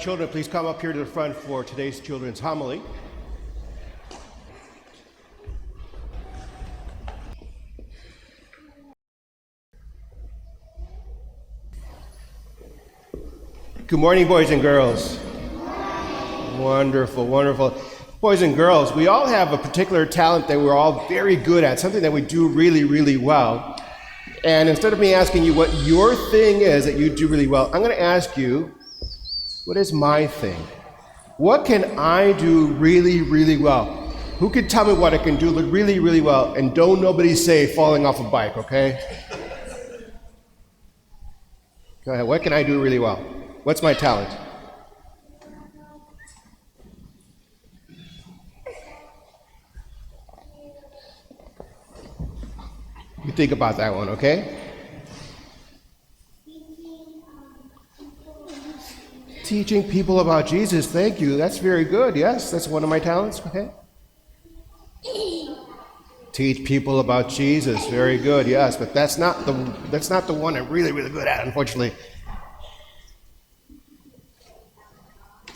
children please come up here to the front for today's children's homily. Good morning, boys and girls. Wonderful, wonderful. Boys and girls, we all have a particular talent that we're all very good at, something that we do really, really well. And instead of me asking you what your thing is that you do really well, I'm going to ask you, what is my thing? What can I do really, really well? Who can tell me what I can do really, really well? And don't nobody say falling off a bike, okay? Go ahead. What can I do really well? What's my talent? You think about that one, okay? Teaching people about Jesus. Thank you. That's very good. Yes, that's one of my talents. Okay. Teach people about Jesus. Very good. Yes, but that's not the one I'm really, really good at, unfortunately.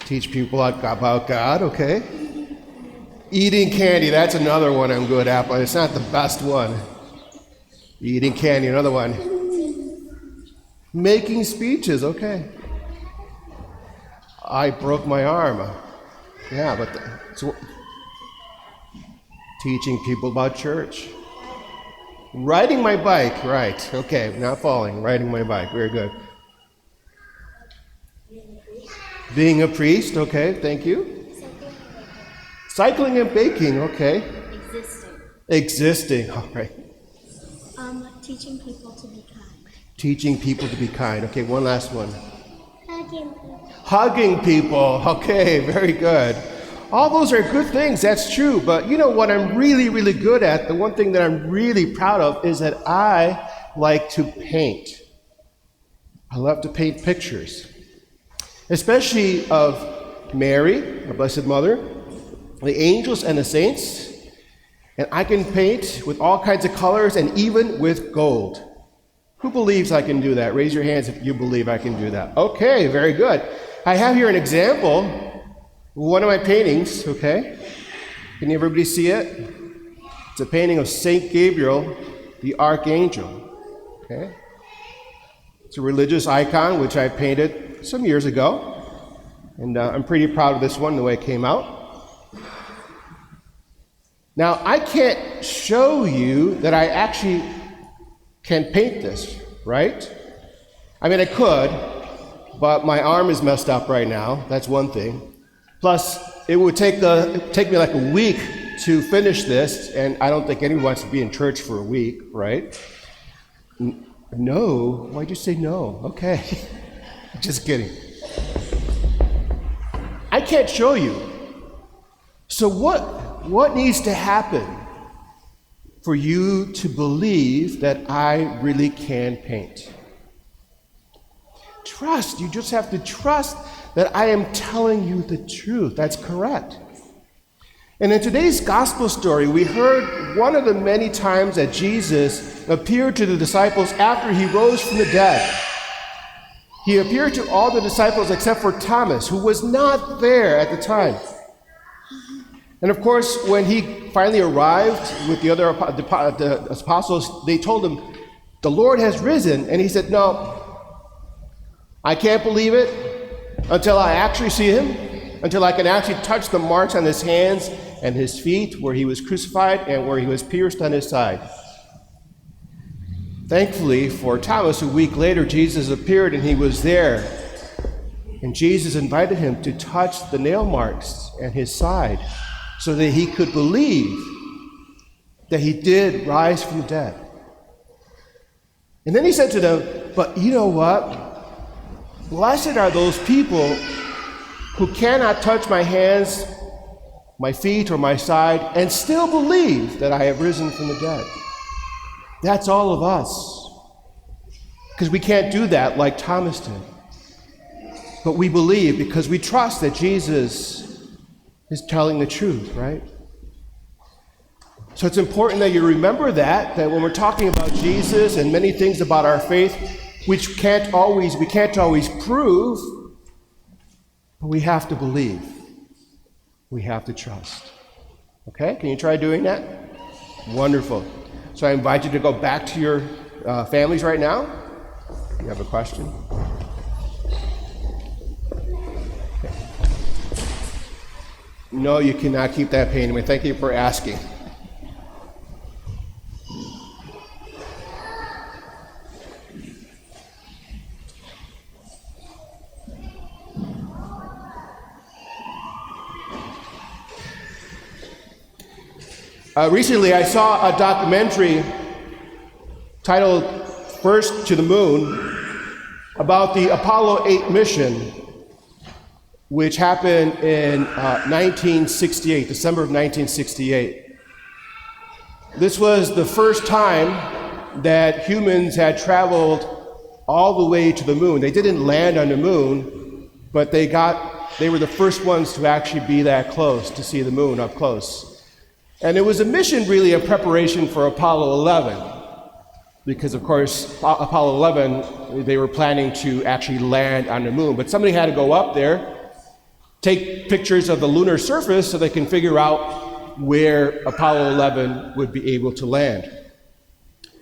Teach people about God. Okay. Eating candy. That's another one I'm good at, but it's not the best one. Eating candy. Another one. Making speeches. Okay. I broke my arm. Yeah, but so, teaching people about church. Riding my bike, right. Okay, not falling, riding my bike, very good. Being a priest, okay, thank you. Cycling and baking, okay. Existing, all right. Teaching people to be kind. Teaching people to be kind, okay, one last one. Hugging people. Okay, very good. All those are good things, that's true. But you know what I'm really, really good at, the one thing that I'm really proud of is that I like to paint. I love to paint pictures, especially of Mary, our Blessed Mother, the angels and the saints. And I can paint with all kinds of colors and even with gold. Who believes I can do that? Raise your hands if you believe I can do that. Okay, very good. I have here an example of one of my paintings, okay? Can everybody see it? It's a painting of Saint Gabriel, the Archangel, okay? It's a religious icon which I painted some years ago, and I'm pretty proud of this one, the way it came out. Now, I can't show you that I actually can paint this, right? I mean, I could, but my arm is messed up right now. That's one thing. Plus, it would take me like a week to finish this, and I don't think anyone wants to be in church for a week, right? No? Why'd you say no? Okay. Just kidding. I can't show you. So what needs to happen for you to believe that I really can paint? Trust. You just have to trust that I am telling you the truth. That's correct. And in today's gospel story, we heard one of the many times that Jesus appeared to the disciples after he rose from the dead. He appeared to all the disciples except for Thomas, who was not there at the time. And of course, when he finally arrived with the other apostles, they told him, "The Lord has risen." And he said, "No, I can't believe it until I actually see him, until I can actually touch the marks on his hands and his feet where he was crucified and where he was pierced on his side." Thankfully for Thomas, a week later, Jesus appeared and he was there. And Jesus invited him to touch the nail marks and his side so that he could believe that he did rise from the dead. And then he said to them, "But you know what? Blessed are those people who cannot touch my hands, my feet, or my side, and still believe that I have risen from the dead." That's all of us. Because we can't do that like Thomas did. But we believe because we trust that Jesus is telling the truth, right? So it's important that you remember that when we're talking about Jesus and many things about our faith, which we can't always prove, But we have to believe. We have to trust. Okay, can you try doing that? Wonderful. So I invite you to go back to your families right now. You have a question? Okay. No, you cannot keep that pain away. Thank you for asking. Recently, I saw a documentary titled First to the Moon about the Apollo 8 mission, which happened in 1968, December of 1968. This was the first time that humans had traveled all the way to the moon. They didn't land on the moon, but they were the first ones to actually be that close, to see the moon up close. And it was a mission really in preparation for Apollo 11, because of course Apollo 11, they were planning to actually land on the moon, but somebody had to go up there, take pictures of the lunar surface so they can figure out where Apollo 11 would be able to land.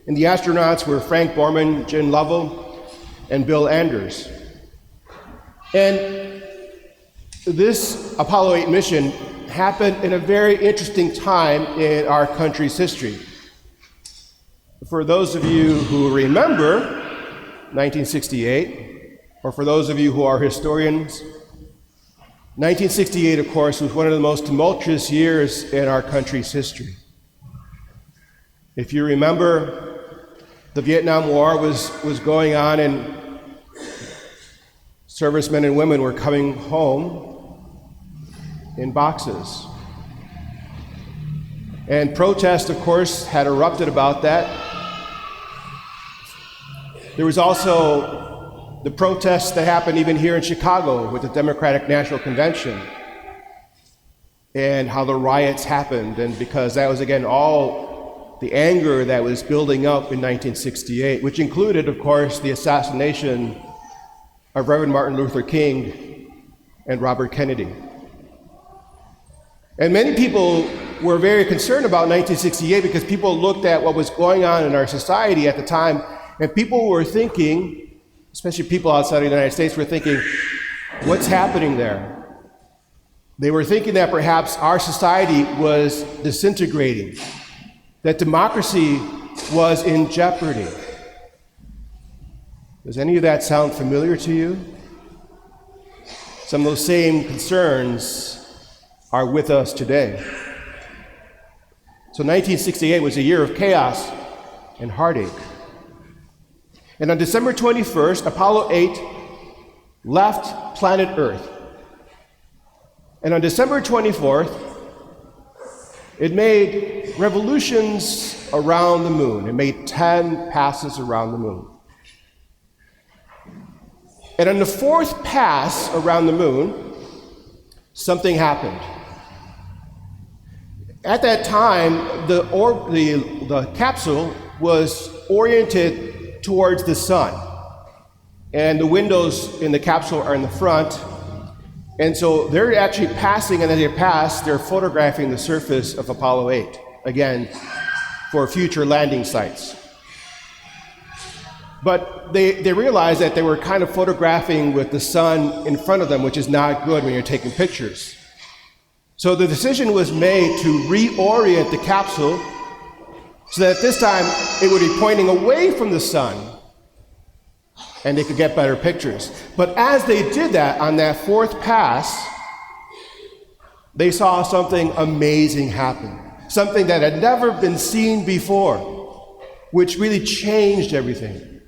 And the astronauts were Frank Borman, Jim Lovell, and Bill Anders. And this Apollo 8 mission happened in a very interesting time in our country's history. For those of you who remember 1968, or for those of you who are historians, 1968, of course, was one of the most tumultuous years in our country's history. If you remember, the Vietnam War was going on, and servicemen and women were coming home in boxes. And protests, of course, had erupted about that. There was also the protests that happened even here in Chicago with the Democratic National Convention and how the riots happened, and because that was, again, all the anger that was building up in 1968, which included, of course, the assassination of Reverend Martin Luther King and Robert Kennedy. And many people were very concerned about 1968 because people looked at what was going on in our society at the time, and people were thinking, especially people outside of the United States, were thinking, what's happening there? They were thinking that perhaps our society was disintegrating, that democracy was in jeopardy. Does any of that sound familiar to you? Some of those same concerns are with us today. So 1968 was a year of chaos and heartache. And on December 21st, Apollo 8 left planet Earth. And on December 24th, it made revolutions around the moon. It made 10 passes around the moon. And on the fourth pass around the moon, something happened. At that time, the capsule was oriented towards the sun, and the windows in the capsule are in the front, and so they're actually passing, and as they pass, they're photographing the surface of Apollo 8, again, for future landing sites. But they realized that they were kind of photographing with the sun in front of them, which is not good when you're taking pictures. So the decision was made to reorient the capsule so that this time it would be pointing away from the sun and they could get better pictures. But as they did that on that fourth pass, they saw something amazing happen, something that had never been seen before, which really changed everything.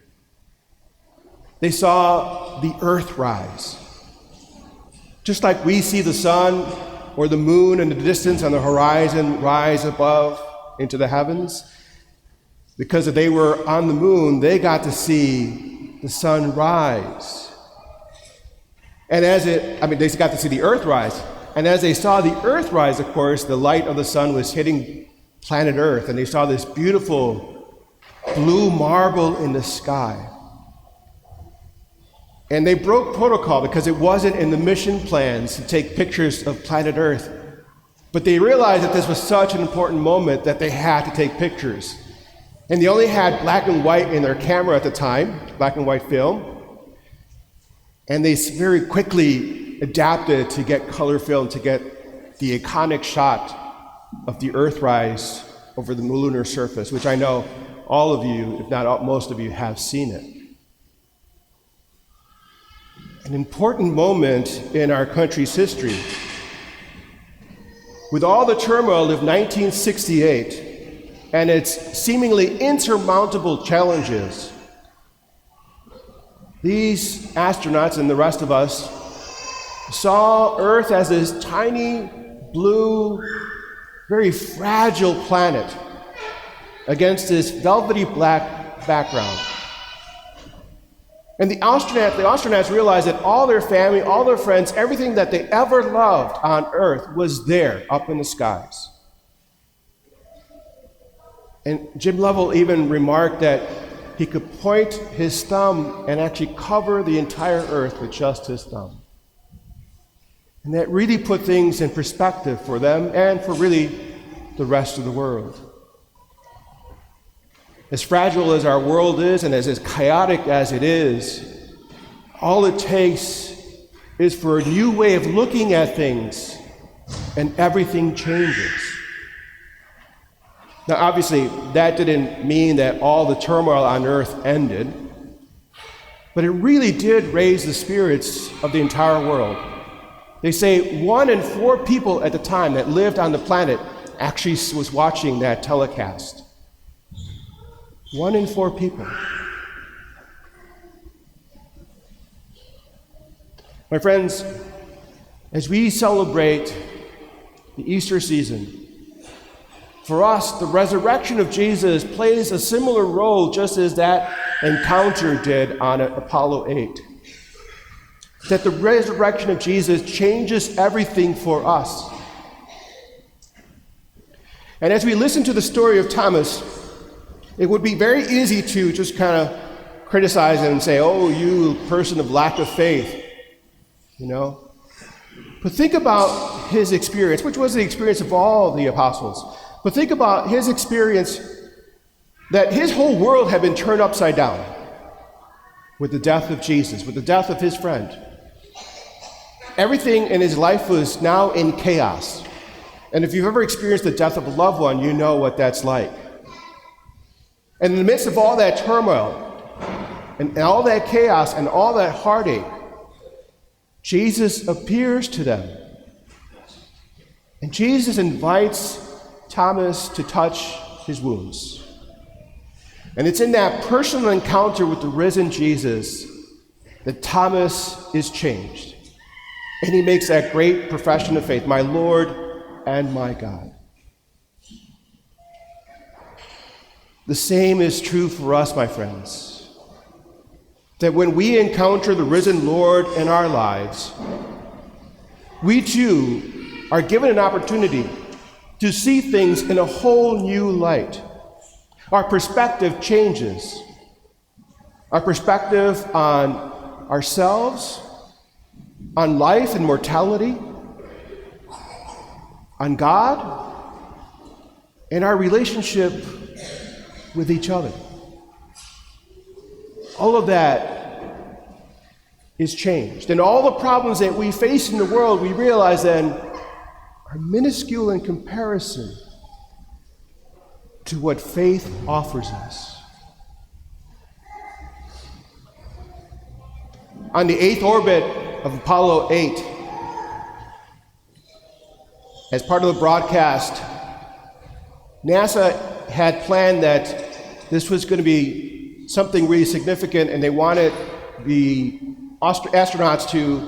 They saw the earth rise. Just like we see the sun or the moon in the distance on the horizon rise above into the heavens, because if they were on the moon, they got to see the sun rise. And they got to see the earth rise. And as they saw the earth rise, of course, the light of the sun was hitting planet Earth, and they saw this beautiful blue marble in the sky. And they broke protocol because it wasn't in the mission plans to take pictures of planet Earth. But they realized that this was such an important moment that they had to take pictures. And they only had black and white in their camera at the time, black and white film. And they very quickly adapted to get color film, to get the iconic shot of the Earthrise over the lunar surface, which I know all of you, if not most of you, have seen it. An important moment in our country's history. With all the turmoil of 1968 and its seemingly insurmountable challenges, these astronauts and the rest of us saw Earth as this tiny, blue, very fragile planet against this velvety black background. And the astronauts realized that all their family, all their friends, everything that they ever loved on Earth was there up in the skies. And Jim Lovell even remarked that he could point his thumb and actually cover the entire Earth with just his thumb. And that really put things in perspective for them and for really the rest of the world. As fragile as our world is and as chaotic as it is, all it takes is for a new way of looking at things and everything changes. Now, obviously, that didn't mean that all the turmoil on earth ended, but it really did raise the spirits of the entire world. They say 1 in 4 people at the time that lived on the planet actually was watching that telecast. 1 in 4 people. My friends, as we celebrate the Easter season, for us, the resurrection of Jesus plays a similar role just as that encounter did on Apollo 8. That the resurrection of Jesus changes everything for us. And as we listen to the story of Thomas, it would be very easy to just kind of criticize him and say, oh, you person of lack of faith, you know. But think about his experience, which was the experience of all the apostles. But think about his experience that his whole world had been turned upside down with the death of Jesus, with the death of his friend. Everything in his life was now in chaos. And if you've ever experienced the death of a loved one, you know what that's like. And in the midst of all that turmoil, and all that chaos, and all that heartache, Jesus appears to them. And Jesus invites Thomas to touch his wounds. And it's in that personal encounter with the risen Jesus that Thomas is changed. And he makes that great profession of faith, my Lord and my God. The same is true for us, my friends, that when we encounter the risen Lord in our lives, we too are given an opportunity to see things in a whole new light. Our perspective changes. Our perspective on ourselves, on life and mortality, on God, and our relationship with each other. All of that is changed. And all the problems that we face in the world, we realize then are minuscule in comparison to what faith offers us. On the 8th orbit of Apollo 8, as part of the broadcast, NASA had planned that this was going to be something really significant, and they wanted the astronauts to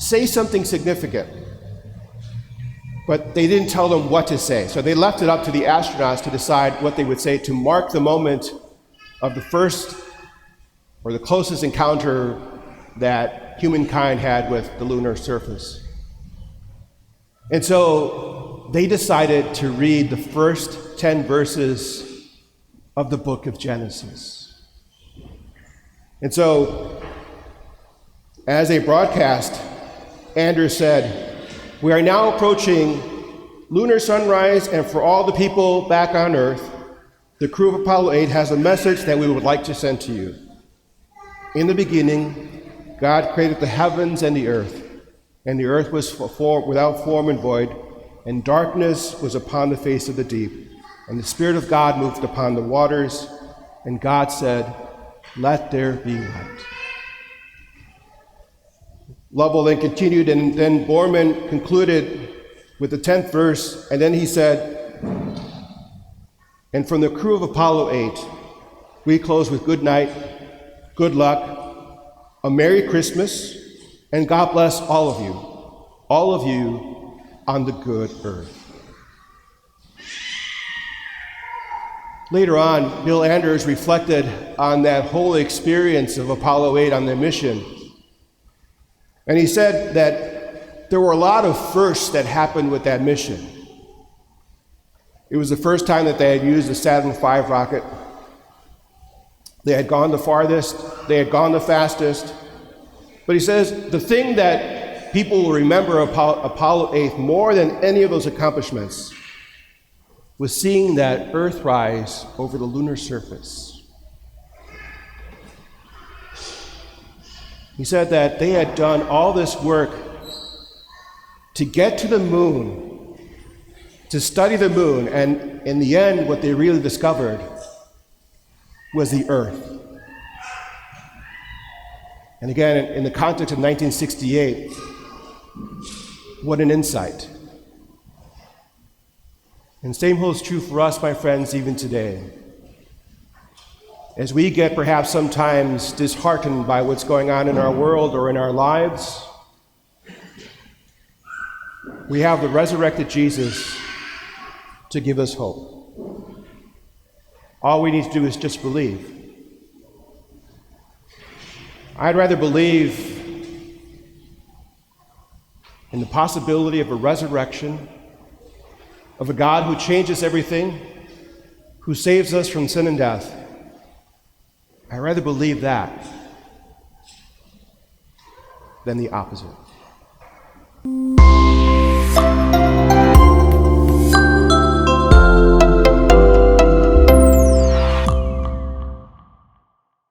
say something significant. But they didn't tell them what to say. So they left it up to the astronauts to decide what they would say to mark the moment of the first or the closest encounter that humankind had with the lunar surface. And so they decided to read the first 10 verses of the book of Genesis. And so As a broadcast, Anders said, "We are now approaching lunar sunrise, and for all the people back on Earth, the crew of Apollo 8 has a message that we would like to send to you. In the beginning, God created the heavens and the earth was without form and void, and darkness was upon the face of the deep. And the Spirit of God moved upon the waters, and God said, 'Let there be light.'" Lovell then continued, and then Borman concluded with the 10th verse, and then he said, "And from the crew of Apollo 8, we close with good night, good luck, a Merry Christmas, and God bless all of you on the good earth." Later on, Bill Anders reflected on that whole experience of Apollo 8 on their mission. And he said that there were a lot of firsts that happened with that mission. It was the first time that they had used the Saturn V rocket. They had gone the farthest, they had gone the fastest. But he says the thing that people will remember Apollo 8 more than any of those accomplishments was seeing that Earth rise over the lunar surface. He said that they had done all this work to get to the moon, to study the moon, and in the end, what they really discovered was the Earth. And again, in the context of 1968, what an insight. And same holds true for us, my friends, even today. As we get perhaps sometimes disheartened by what's going on in our world or in our lives, we have the resurrected Jesus to give us hope. All we need to do is just believe. I'd rather believe in the possibility of a resurrection, of a God who changes everything, who saves us from sin and death. I'd rather believe that than the opposite.